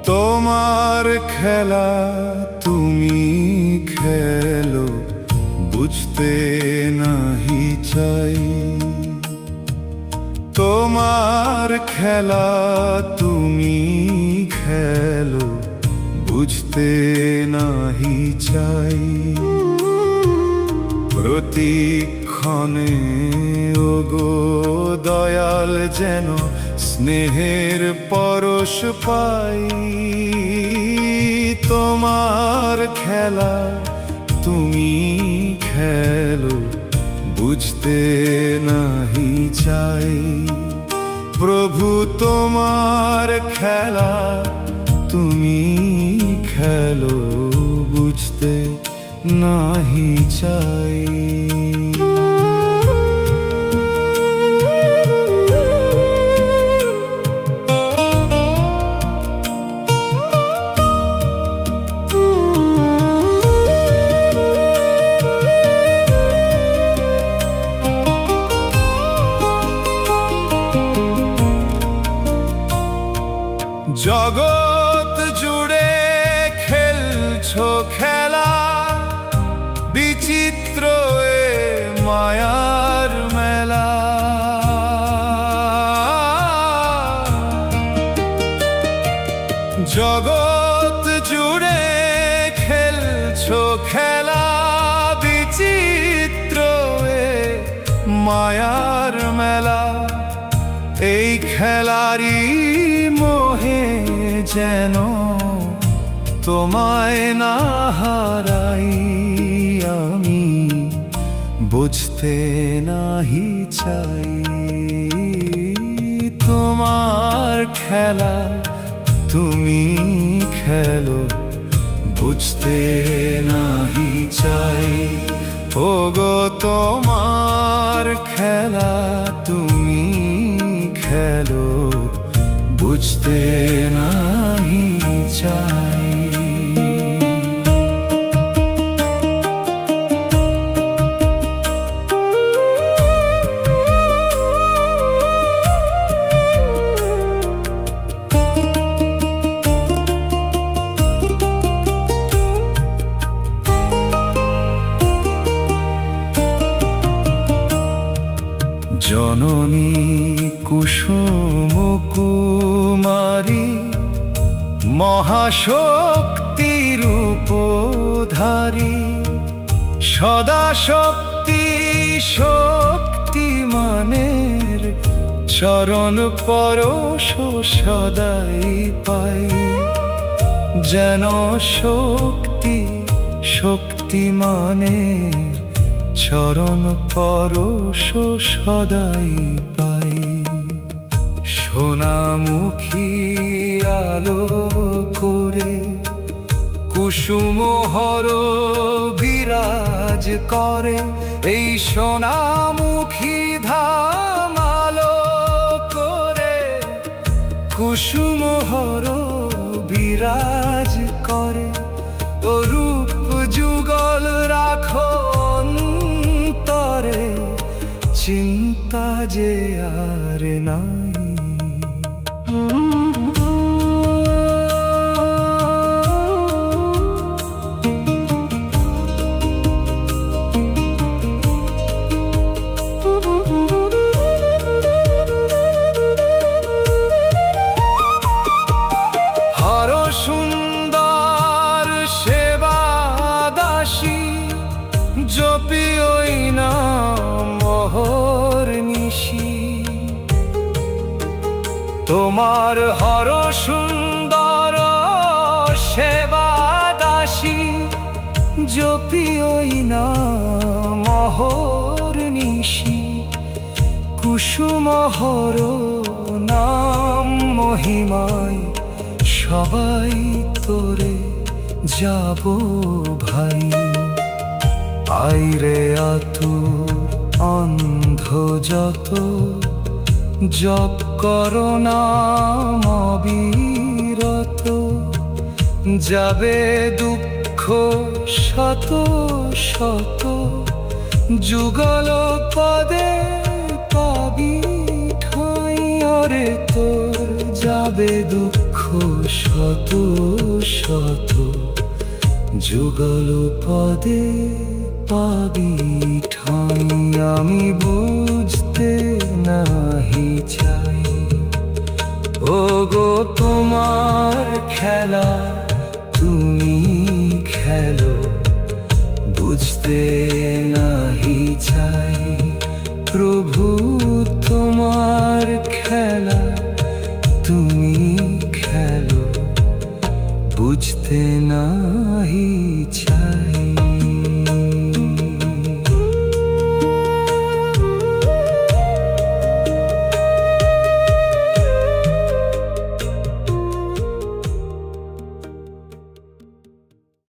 তোমার খেলা তুমি খেলো, বুঝতে নাহি চাই। তোমার খেলা তুমি খেলো, বুঝতে নাহি চাই। প্রতিক্ষণে ওগো দয়াল যেন স্নেহের পরশ পাই। তোমার খেলা তুমি খেলো, বুঝতে নাহি চাই। প্রভু তোমার খেলা তুমি খেলো, বুঝতে নাহি চাই। জগৎ জুড়ে খেলছো খেলা, বিচিত্র এ মায়ার মেলা। জগৎ জুড়ে খেলছো খেলা, বিচিত্র এ মায়ার মেলা। এই খেলারই মোহে যেন তোমায় না হারাই আমি, বুঝতে নাহি চাই। তোমার খেলা তুমি খেলো, বুঝতে নাহি চাই। ওগো তোমার খেলা তুমি খেলো, বুঝতে নাহি চাই। জননী কুসুম কুমারী, মহাশক্তি রূপধারী, সদা শক্তি শক্তিমানের চরণ পরশ সদাই পাই। যেন শক্তি শক্তিমানের চরণ পরশ সদাই পাই। সোনামুখী আলো করে কুসুম হর বিরাজ করে, এই সোনামুখী ধাম আলো করে কুসুম হর বিরাজ করে। ও রূপ যুগল রাখো অন্তরে, চিন্তা যে আর নাই। হর সুন্দর সেবা দাসী, জপি ওই নাম মোহর নিশি। তোমার হর সুন্দর সেবা দাসী, জপিওই না মহর নিশি, কুসুমহর নাম মহিমায় সবাই তোরে যাব ভাই। আইরে আতুর অন্ধ যত, জপ করো নাম অবিরত, যাবে দুঃখ শত শত, যুগল পদে পাবি ঠাঁই। ওরে তোর যাবে দুঃখ শত শত, যুগল পদে পাবি ঠাঁই। আমি বুঝতে নাহি চাই, ও গো তোমার খেলা তুমি খেলো, বুঝতে নাহি চাই। প্রভু তোমার খেলা তুমি খেলো, বুঝতে না